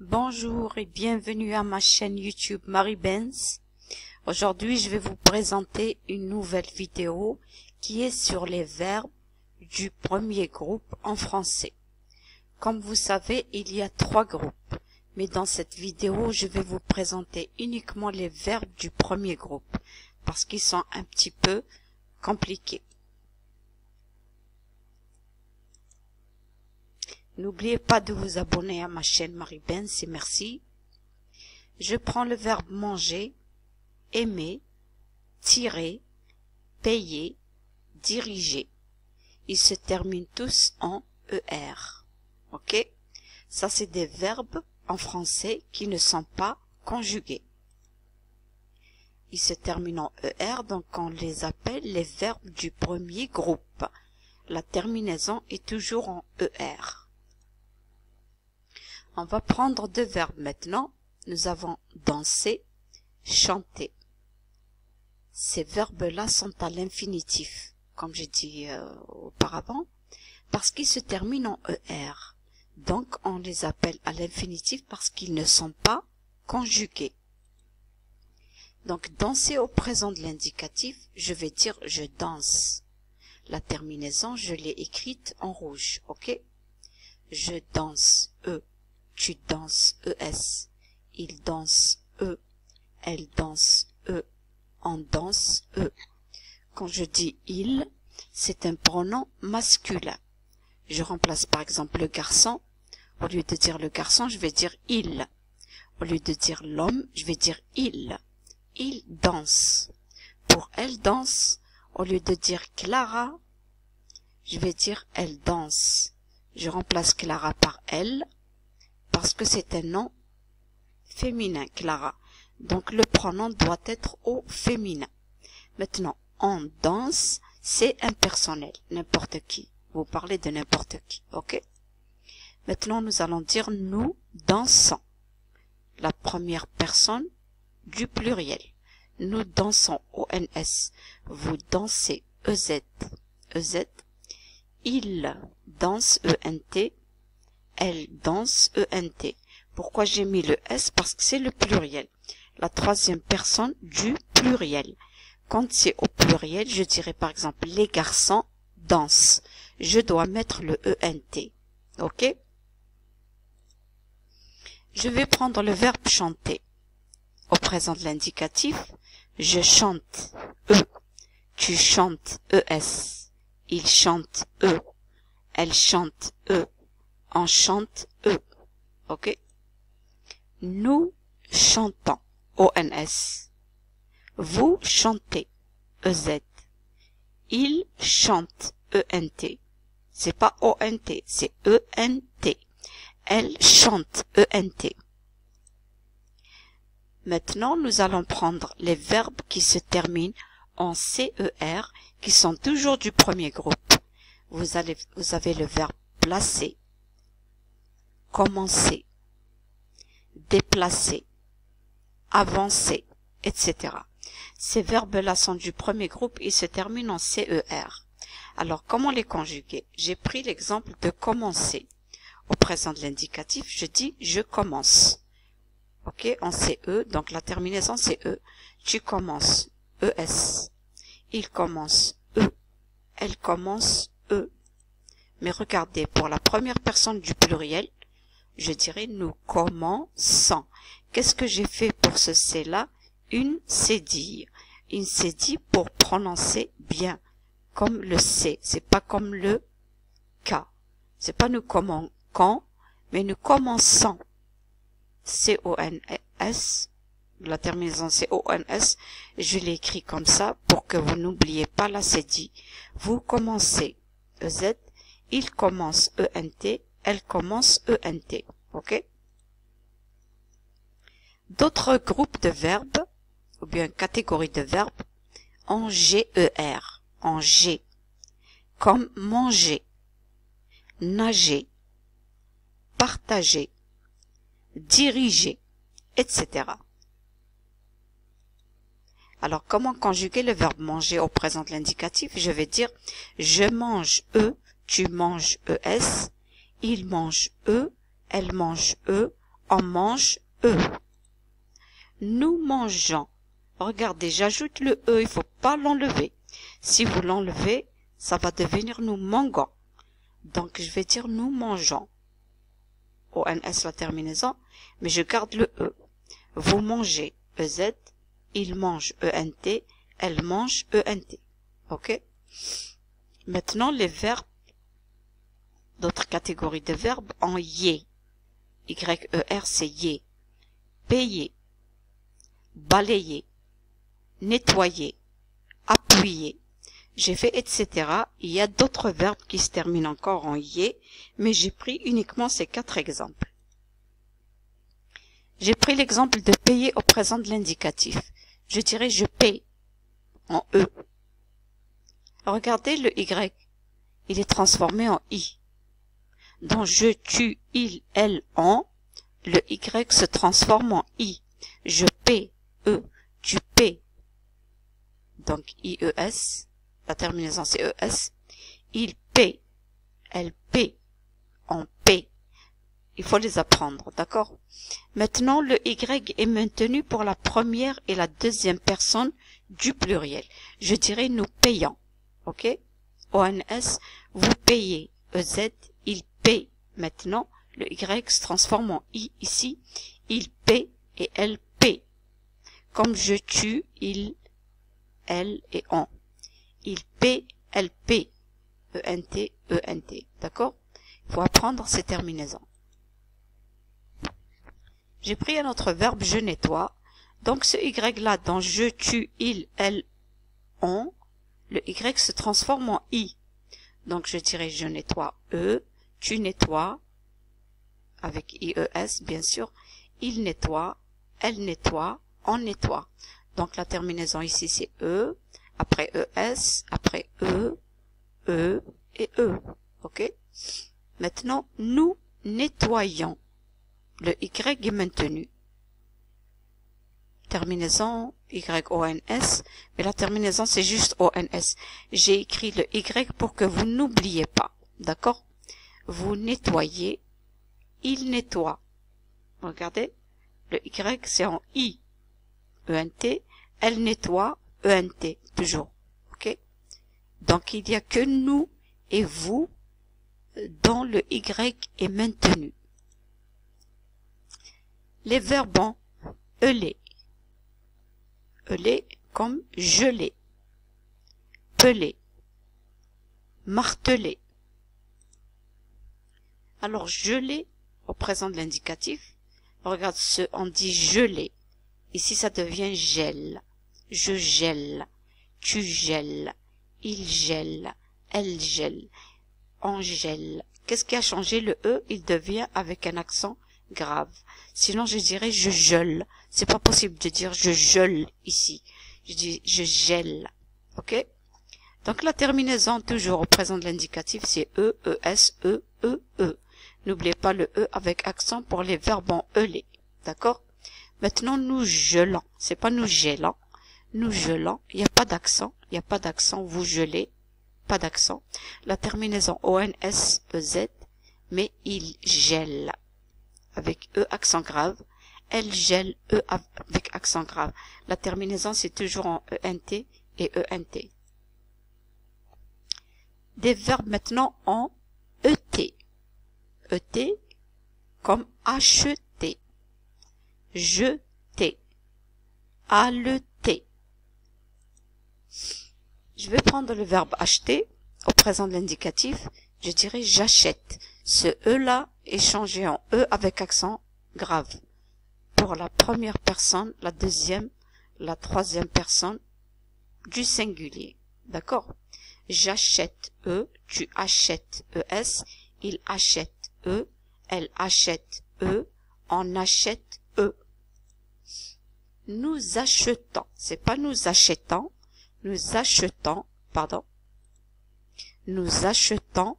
Bonjour et bienvenue à ma chaîne YouTube Marie Benz. Aujourd'hui, je vais vous présenter une nouvelle vidéo qui est sur les verbes du premier groupe en français. Comme vous savez, il y a 3 groupes, mais dans cette vidéo, je vais vous présenter uniquement les verbes du premier groupe parce qu'ils sont un petit peu compliqués. N'oubliez pas de vous abonner à ma chaîne Marie Benz et merci. Je prends le verbe manger, aimer, tirer, payer, diriger. Ils se terminent tous en ER. Ok? Ça, c'est des verbes en français qui ne sont pas conjugués. Ils se terminent en ER, donc on les appelle les verbes du premier groupe. La terminaison est toujours en ER. On va prendre 2 verbes maintenant. Nous avons danser, chanter. Ces verbes-là sont à l'infinitif, comme j'ai dit auparavant, parce qu'ils se terminent en ER. Donc, on les appelle à l'infinitif parce qu'ils ne sont pas conjugués. Donc, danser au présent de l'indicatif, je vais dire je danse. La terminaison, je l'ai écrite en rouge, ok? Je danse, Tu danses, ES. Il danse, E. Elle danse, E. On danse, E. Quand je dis il, c'est un pronom masculin. Je remplace par exemple le garçon. Au lieu de dire le garçon, je vais dire il. Au lieu de dire l'homme, je vais dire il. Il danse. Pour elle danse, au lieu de dire Clara, je vais dire elle danse. Je remplace Clara par elle, parce que c'est un nom féminin, Clara. Donc, le pronom doit être au féminin. Maintenant, on danse, c'est impersonnel, n'importe qui. Vous parlez de n'importe qui, ok? Maintenant, nous allons dire nous dansons. La première personne du pluriel. Nous dansons, ONS. Vous dansez, EZ. EZ. Il danse, ENT. Elle danse, ENT. Pourquoi j'ai mis le S? Parce que c'est le pluriel. La troisième personne du pluriel. Quand c'est au pluriel, je dirais par exemple les garçons dansent. Je dois mettre le ENT. Ok? Je vais prendre le verbe chanter. Au présent de l'indicatif, je chante, E. Tu chantes, ES. Il chante, E. Elle chante, E. On chante, E. Ok? Nous chantons, ONS. Vous chantez, EZ. Il chante, ENT. C'est pas ONT, c'est ENT. Elle chante, ENT. Maintenant, nous allons prendre les verbes qui se terminent en CER, qui sont toujours du premier groupe. Vous avez le verbe placer, commencer, déplacer, avancer, etc. Ces verbes-là sont du premier groupe et se terminent en CER. Alors, comment les conjuguer? J'ai pris l'exemple de commencer. Au présent de l'indicatif, je dis je commence. Ok, en CE, donc la terminaison c'est E. Tu commences, ES. Il commence, E. Elle commence, E. Mais regardez, pour la première personne du pluriel, je dirais nous commençons. Qu'est-ce que j'ai fait pour ce C-là? Une cédille. Une cédille pour prononcer bien. Comme le C. C'est pas comme le K. C'est pas nous commençons, mais nous commençons. C-O-N-S. La terminaison C-O-N-S. Je l'ai écrit comme ça pour que vous n'oubliez pas la cédille. Vous commencez. EZ. Il commence, ENT. Elle commence, ENT. Ok? D'autres groupes de verbes, ou bien catégories de verbes, en GER, en G, comme manger, nager, partager, diriger, etc. Alors, comment conjuguer le verbe manger au présent de l'indicatif? Je vais dire je mange, E, tu manges, ES, il mange, E, elle mange, E, on mange, eux. Nous mangeons. Regardez, j'ajoute le E, il faut pas l'enlever. Si vous l'enlevez, ça va devenir nous mangeons. Donc, je vais dire nous mangeons. ONS la terminaison, mais je garde le E. Vous mangez, EZ. Il mange, ENT. Elle mange, ENT. Ok? Maintenant, les verbes, d'autres catégories de verbes en yé. YER, c'est yé. Payer, balayer, nettoyer, appuyer. J'ai fait etc. Il y a d'autres verbes qui se terminent encore en yé, mais j'ai pris uniquement ces 4 exemples. J'ai pris l'exemple de payer au présent de l'indicatif. Je dirais je paye en E. Regardez le Y. Il est transformé en I. Dans je, tu, il, elle, on, le Y se transforme en I. Je paie, E, tu paies. Donc IES, la terminaison c'est ES. Il paie, elle paie, on paie. Il faut les apprendre, d'accord? Maintenant, le Y est maintenu pour la première et la deuxième personne du pluriel. Je dirais nous payons, ok? ONS, vous payez. EZ, il paie. Maintenant, le Y se transforme en I ici. Il paie et elle paie. Comme je tue, il, elle et on. Il paie, elle paie. ENT, ENT. D'accord? Il faut apprendre ces terminaisons. J'ai pris un autre verbe, je nettoie. Donc ce Y-là, dans je, tu, il, elle, on, le Y se transforme en I. Donc je dirais je nettoie, E, tu nettoies, avec IES bien sûr, il nettoie, elle nettoie, on nettoie. Donc la terminaison ici c'est E, après ES, après E et E. Ok? Maintenant, nous nettoyons. Le Y est maintenu. Terminaison YONS, mais la terminaison c'est juste ONS. J'ai écrit le Y pour que vous n'oubliez pas. D'accord? Vous nettoyez, il nettoie. Regardez, le Y c'est en I. ENT, elle nettoie, ENT, toujours. Ok? Donc il n'y a que nous et vous dont le Y est maintenu. Les verbes en euler. Euler comme geler, peler, marteler. Alors geler au présent de l'indicatif. Regarde on dit geler. Ici ça devient gèle. Je gèle, tu gèles, il gèle, elle gèle, on gèle. Qu'est-ce qui a changé? Le E, il devient avec un accent grave. Sinon, je dirais je gèle. C'est pas possible de dire je gèle ici. Je dis je gèle. Ok? Donc, la terminaison, toujours au présent de l'indicatif, c'est E, ES, E, E, E. N'oubliez pas le E avec accent pour les verbes en ELé. D'accord? Maintenant, nous gelons. C'est pas nous gélons. Nous gelons. Il n'y a pas d'accent. Il n'y a pas d'accent. Vous gelez. Pas d'accent. La terminaison ONS, EZ, mais il gèle. Avec E accent grave, elle gèle, E avec accent grave. La terminaison c'est toujours en ENT et ENT. Des verbes maintenant en ET. ET comme acheter, jeter, haleter. Je vais prendre le verbe acheter au présent de l'indicatif. Je dirais j'achète. Ce E-là est changé en E avec accent grave. Pour la première personne, la deuxième, la troisième personne du singulier. D'accord? J'achète E, tu achètes ES, il achète E, elle achète E, on achète E. Nous achetons. C'est pas nous achetons. Nous achetons, pardon. Nous achetons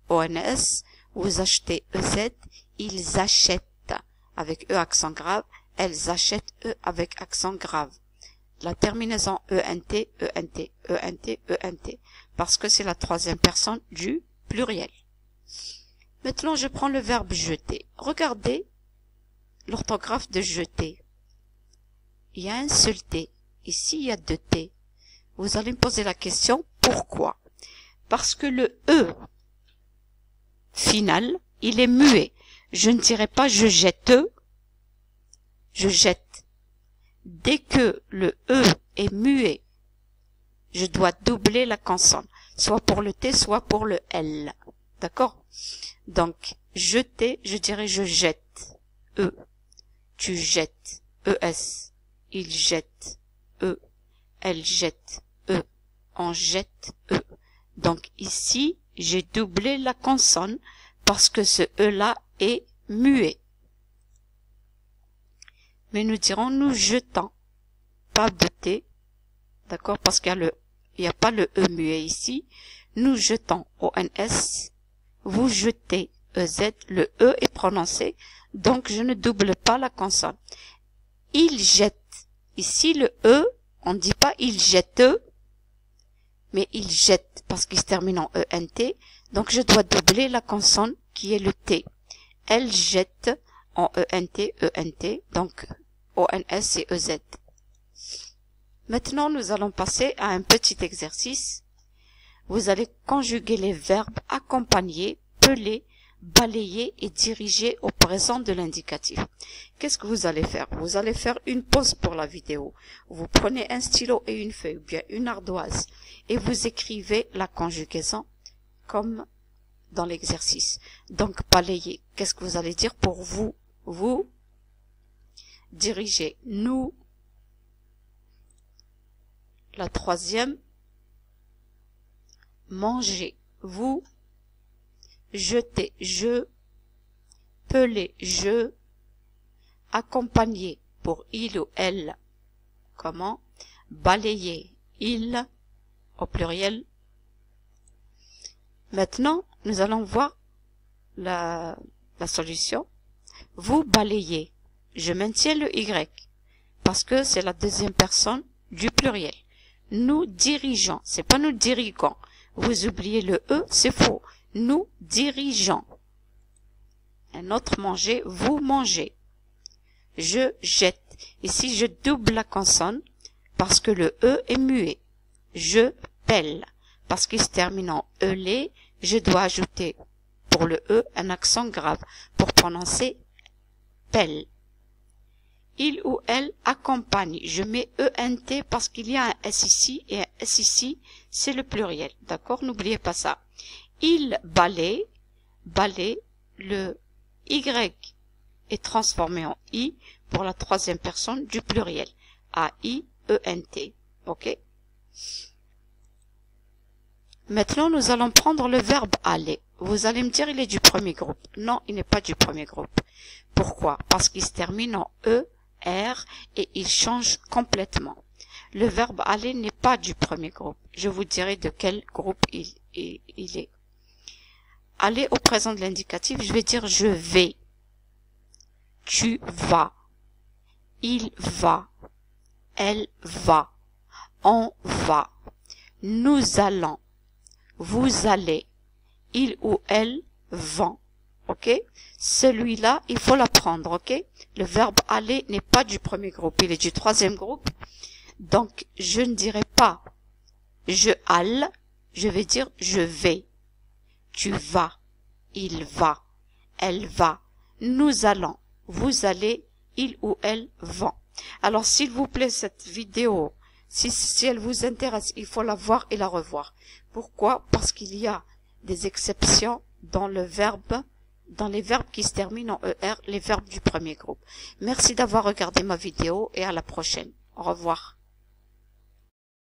ONS, vous achetez EZ, ils achètent avec E accent grave, elles achètent E avec accent grave. La terminaison ENT, ENT, ENT, ENT, parce que c'est la troisième personne du pluriel. Maintenant, je prends le verbe jeter. Regardez, l'orthographe de jeter. Il y a un seul T. Ici, il y a deux T. Vous allez me poser la question, pourquoi? Parce que le E final, il est muet. Je ne dirais pas je jette, je jette. Dès que le E est muet, je dois doubler la consonne, soit pour le T, soit pour le L. D'accord? Donc, jeter, je dirais je jette, E. Tu jettes, ES. Il jette, E. Elle jette, E. On jette, E. Donc ici, j'ai doublé la consonne parce que ce E-là est muet. Mais nous dirons nous jetons, pas de T, d'accord, parce qu'il y a pas le E muet ici. Nous jetons, ONS, vous jetez, EZ, le E est prononcé, donc je ne double pas la consonne. Il jette, ici le E, on ne dit pas il jette, mais il jette, parce qu'il se termine en ENT, donc je dois doubler la consonne qui est le T. Elle jette en ENT, ENT, donc ONS et EZ. Maintenant, nous allons passer à un petit exercice. Vous allez conjuguer les verbes accompagner, peler, balayer et diriger au présent de l'indicatif. Qu'est-ce que vous allez faire? Vous allez faire une pause pour la vidéo. Vous prenez un stylo et une feuille, ou bien une ardoise, et vous écrivez la conjugaison comme dans l'exercice. Donc, balayer, qu'est-ce que vous allez dire pour vous? Vous, diriger, nous. La troisième, manger, vous. Jeter, je. Peler, je. Accompagner pour il ou elle. Comment? Balayer, il, au pluriel. Maintenant, nous allons voir la solution. Vous balayez. Je maintiens le Y parce que c'est la deuxième personne du pluriel. Nous dirigeons. C'est pas nous diriguons. Vous oubliez le E, c'est faux. Nous dirigeons. Un autre manger, vous mangez. Je jette. Ici, je double la consonne parce que le E est muet. Je pèle. Parce qu'il se termine en E-lé, je dois ajouter pour le E un accent grave pour prononcer pèle. Il ou elle accompagne. Je mets ENT parce qu'il y a un S ici et un S ici, c'est le pluriel. D'accord? N'oubliez pas ça. Il balaye, balaye, le Y est transformé en I pour la troisième personne du pluriel. A-I-E-N-T. Ok? Maintenant, nous allons prendre le verbe aller. Vous allez me dire, il est du premier groupe. Non, il n'est pas du premier groupe. Pourquoi? Parce qu'il se termine en E, R et il change complètement. Le verbe aller n'est pas du premier groupe. Je vous dirai de quel groupe il est. Aller au présent de l'indicatif, je vais dire je vais. Tu vas. Il va. Elle va. On va. Nous allons. Vous allez. Il ou elle vont. Ok? Celui-là, il faut l'apprendre. Ok? Le verbe aller n'est pas du premier groupe. Il est du troisième groupe. Donc, je ne dirai pas je alle. Je vais dire je vais. Tu vas. Il va. Elle va. Nous allons. Vous allez. Il ou elle vont. Alors, s'il vous plaît, cette vidéo, si elle vous intéresse, il faut la voir et la revoir. Pourquoi? Parce qu'il y a des exceptions dans les verbes qui se terminent en ER, les verbes du premier groupe. Merci d'avoir regardé ma vidéo et à la prochaine. Au revoir.